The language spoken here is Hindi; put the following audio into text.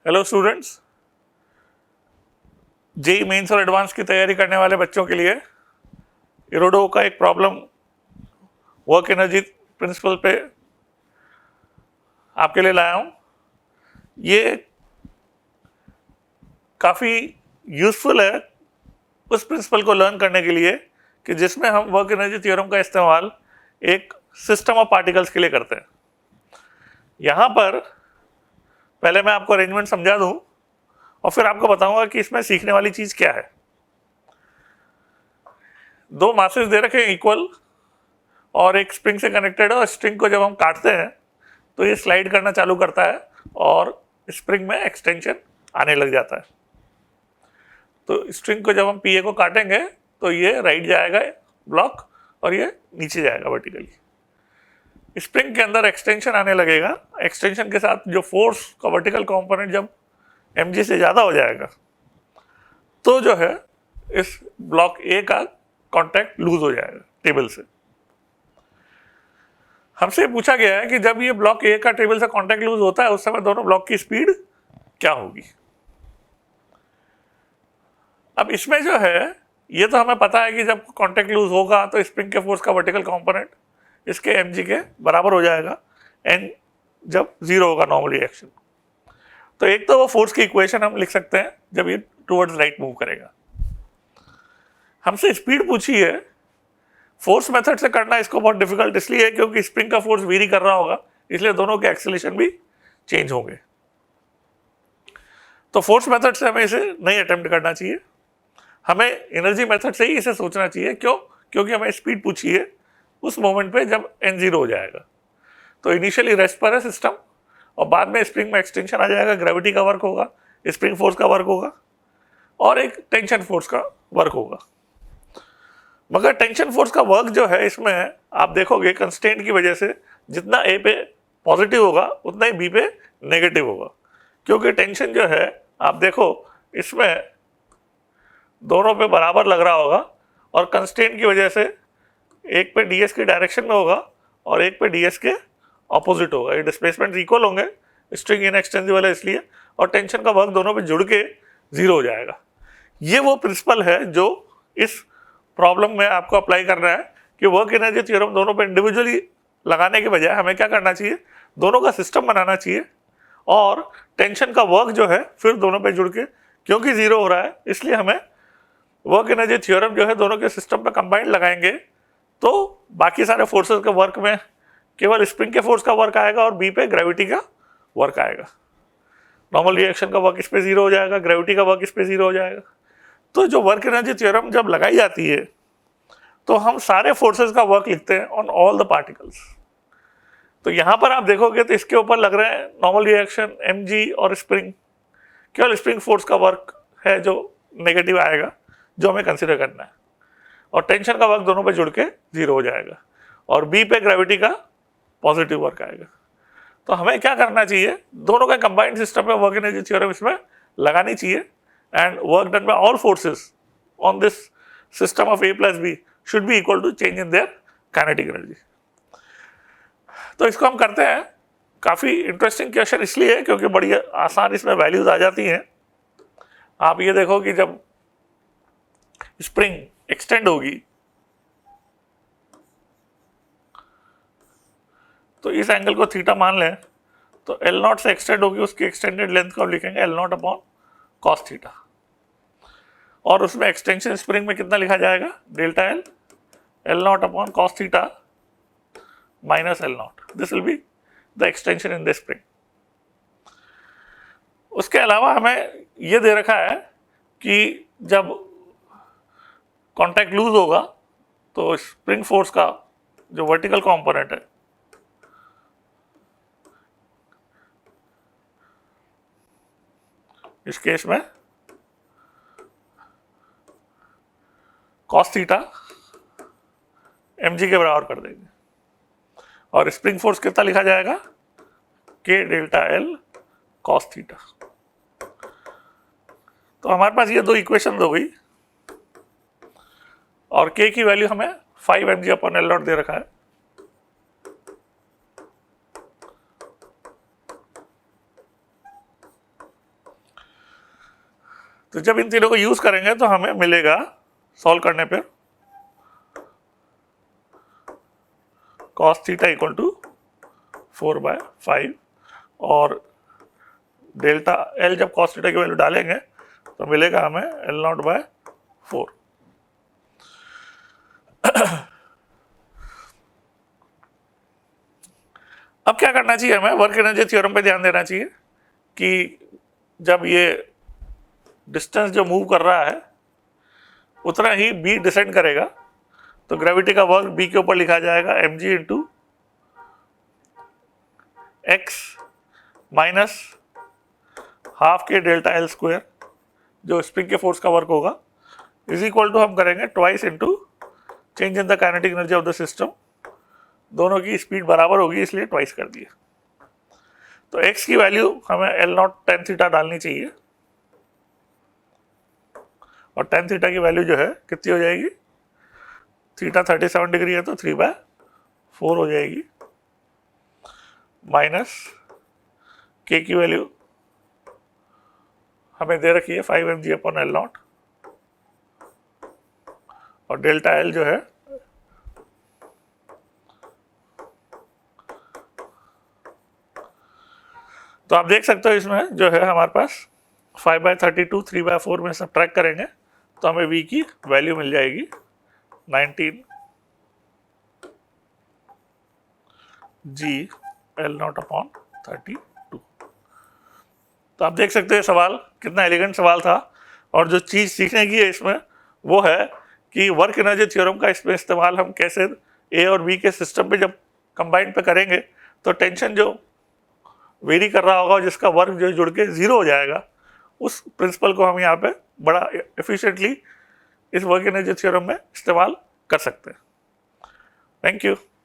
हेलो स्टूडेंट्स, जेई मेंस और एडवांस की तैयारी करने वाले बच्चों के लिए इरोडो का एक प्रॉब्लम वर्क एनर्जी प्रिंसिपल पे आपके लिए लाया हूं। ये काफ़ी यूजफुल है उस प्रिंसिपल को लर्न करने के लिए कि जिसमें हम वर्क एनर्जी थ्योरम का इस्तेमाल एक सिस्टम ऑफ पार्टिकल्स के लिए करते हैं। यहाँ पर पहले मैं आपको अरेंजमेंट समझा दूं और फिर आपको बताऊंगा कि इसमें सीखने वाली चीज़ क्या है। दो मासेस दे रखे हैं इक्वल और एक स्प्रिंग से कनेक्टेड है, और स्प्रिंग को जब हम काटते हैं तो ये स्लाइड करना चालू करता है और स्प्रिंग में एक्सटेंशन आने लग जाता है। तो स्प्रिंग को जब हम पीए को काटेंगे तो ये राइट जाएगा ब्लॉक और ये नीचे जाएगा वर्टिकली। स्प्रिंग के अंदर एक्सटेंशन आने लगेगा। एक्सटेंशन के साथ जो फोर्स का वर्टिकल कंपोनेंट जब mg से ज़्यादा हो जाएगा तो जो है इस ब्लॉक ए का कांटेक्ट लूज हो जाएगा टेबल से। हमसे पूछा गया है कि जब ये ब्लॉक ए का टेबल से कांटेक्ट लूज होता है उस समय दोनों ब्लॉक की स्पीड क्या होगी। अब इसमें जो है ये तो हमें पता है कि जब कांटेक्ट लूज होगा तो स्प्रिंग के फोर्स का वर्टिकल कंपोनेंट इसके mg के बराबर हो जाएगा एन जब जीरो होगा नॉर्मल रिएक्शन। तो एक तो वो फोर्स की इक्वेशन हम लिख सकते हैं जब ये टुवर्ड्स राइट मूव करेगा। हमसे स्पीड पूछी है, फोर्स मेथड से करना इसको बहुत डिफिकल्ट इसलिए है क्योंकि स्प्रिंग का फोर्स वेरी कर रहा होगा, इसलिए दोनों के एक्सेलरेशन भी चेंज होंगे। तो फोर्स मेथड से हमें इसे नहीं अटेम्प्ट करना चाहिए, हमें एनर्जी मेथड से ही इसे सोचना चाहिए। क्यों? क्योंकि हमें स्पीड पूछी है उस मोमेंट पे जब n जीरो हो जाएगा। तो इनिशियली रेस्ट पर है सिस्टम और बाद में स्प्रिंग में एक्सटेंशन आ जाएगा, ग्रेविटी का वर्क होगा, स्प्रिंग फोर्स का वर्क होगा और एक टेंशन फोर्स का वर्क होगा। मगर टेंशन फोर्स का वर्क जो है इसमें आप देखोगे कंस्टेंट की वजह से जितना ए पे पॉजिटिव होगा उतना ही बी पे नेगेटिव होगा, क्योंकि टेंशन जो है आप देखो इसमें दोनों पे बराबर लग रहा होगा और कंस्टेंट की वजह से एक पे ds की डायरेक्शन में होगा और एक पे ds के ऑपोजिट होगा। ये डिस्प्लेसमेंट इक्वल होंगे, स्ट्रिंग इनएक्सटेंसिबल है इसलिए, और टेंशन का वर्क दोनों पे जुड़ के जीरो हो जाएगा। ये वो प्रिंसिपल है जो इस प्रॉब्लम में आपको अप्लाई करना है कि वर्क एनर्जी थ्योरम दोनों पे इंडिविजुअली लगाने के बजाय हमें क्या करना चाहिए, दोनों का सिस्टम बनाना चाहिए और टेंशन का वर्क जो है फिर दोनों पे जुड़ के, क्योंकि जीरो हो रहा है इसलिए हमें वर्क एनर्जी थ्योरम जो है दोनों के सिस्टम पे कंबाइंड लगाएंगे तो बाकी सारे फोर्सेस के वर्क में केवल स्प्रिंग के फोर्स का वर्क आएगा और बी पे ग्रेविटी का वर्क आएगा। नॉर्मल रिएक्शन का वर्क इस पे जीरो हो जाएगा, ग्रेविटी का वर्क इस पे जीरो हो जाएगा। तो जो वर्क एनर्जी थ्योरम जब लगाई जाती है तो हम सारे फोर्सेस का वर्क लिखते हैं ऑन ऑल द पार्टिकल्स। तो यहाँ पर आप देखोगे तो इसके ऊपर लग रहे हैं नॉर्मल रिएक्शन, mg और स्प्रिंग, केवल स्प्रिंग फोर्स का वर्क है जो नेगेटिव आएगा जो हमें कंसिडर करना है, और टेंशन का वर्क दोनों पे जुड़ के जीरो हो जाएगा और बी पे ग्रेविटी का पॉजिटिव वर्क आएगा। तो हमें क्या करना चाहिए, दोनों का कंबाइंड सिस्टम में वर्क एनर्जी थ्योरम इसमें लगानी चाहिए and work done by all forces on this system of a plus B should be equal to change in their kinetic energy. तो इसको हम करते हैं। काफ़ी इंटरेस्टिंग क्वेश्चन इसलिए है क्योंकि बड़ी आसान इसमें वैल्यूज आ जाती हैं। आप ये देखो कि जब स्प्रिंग एक्सटेंड होगी तो इस एंगल को थीटा मान लें तो L नॉट से एक्सटेंड होगी, उसकी एक्सटेंडेड लेंथ को लिखेंगे L not upon cos theta, और उसमें एक्सटेंशन स्प्रिंग में कितना लिखा जाएगा, delta L, L not upon cos theta minus L not. This will be the extension in the spring. उसके अलावा हमें यह दे रखा है कि जब कॉन्टैक्ट लूज होगा तो स्प्रिंग फोर्स का जो वर्टिकल कंपोनेंट है इस केस में कॉस थीटा mg के बराबर कर देंगे और स्प्रिंग फोर्स कितना लिखा जाएगा, k delta L cos theta. तो हमारे पास ये दो इक्वेशन हो गई और k की वैल्यू हमें 5 mg upon L not they रखा है। तो जब इन तीनों को यूज करेंगे तो हमें मिलेगा सॉल्व करने पर cos थीटा इक्वल टू 4/5 और डेल्टा एल जब cos थीटा की वैल्यू डालेंगे तो मिलेगा हमें L0/4। अब क्या करना चाहिए हमें, वर्क एनर्जी थ्योरम पे ध्यान देना चाहिए कि जब ये डिस्टेंस जो मूव कर रहा है उतना ही बी डिसेंड करेगा, तो ग्रेविटी का वर्क बी के ऊपर लिखा जाएगा mg into x minus half के डेल्टा एल स्क्वायर जो स्प्रिंग के फोर्स का वर्क होगा इज इक्वल टू हम करेंगे twice into change in the kinetic energy of the system. दोनों की स्पीड बराबर होगी इसलिए ट्वाइस कर दिए। तो x की वैल्यू हमें L0 tan थीटा डालनी चाहिए और tan थीटा की वैल्यू जो है कितनी हो जाएगी, थीटा 37 डिग्री है तो 3/4 हो जाएगी, माइनस k की वैल्यू हमें दे रखी है 5mg/L0 और डेल्टा एल जो है तो आप देख सकते हो इसमें जो है हमारे पास 5/32 3/4 में सब्ट्रैक्ट करेंगे तो हमें v की वैल्यू मिल जाएगी 19 g/L0/32। तो आप देख सकते हैं सवाल कितना एलिगेंट सवाल था और जो चीज़ सीखने की है इसमें वो है कि वर्क एनर्जी थ्योरम का इसमें इस्तेमाल हम कैसे ए और बी के सिस्टम पे जब कंबाइंड पे करेंगे तो टेंशन जो वेरी कर रहा होगा और जिसका वर्क जो जुड़ के जीरो हो जाएगा, उस प्रिंसिपल को हम यहाँ पे बड़ा एफिशिएंटली इस वर्क एनर्जी थ्योरम में इस्तेमाल कर सकते हैं। Thank you.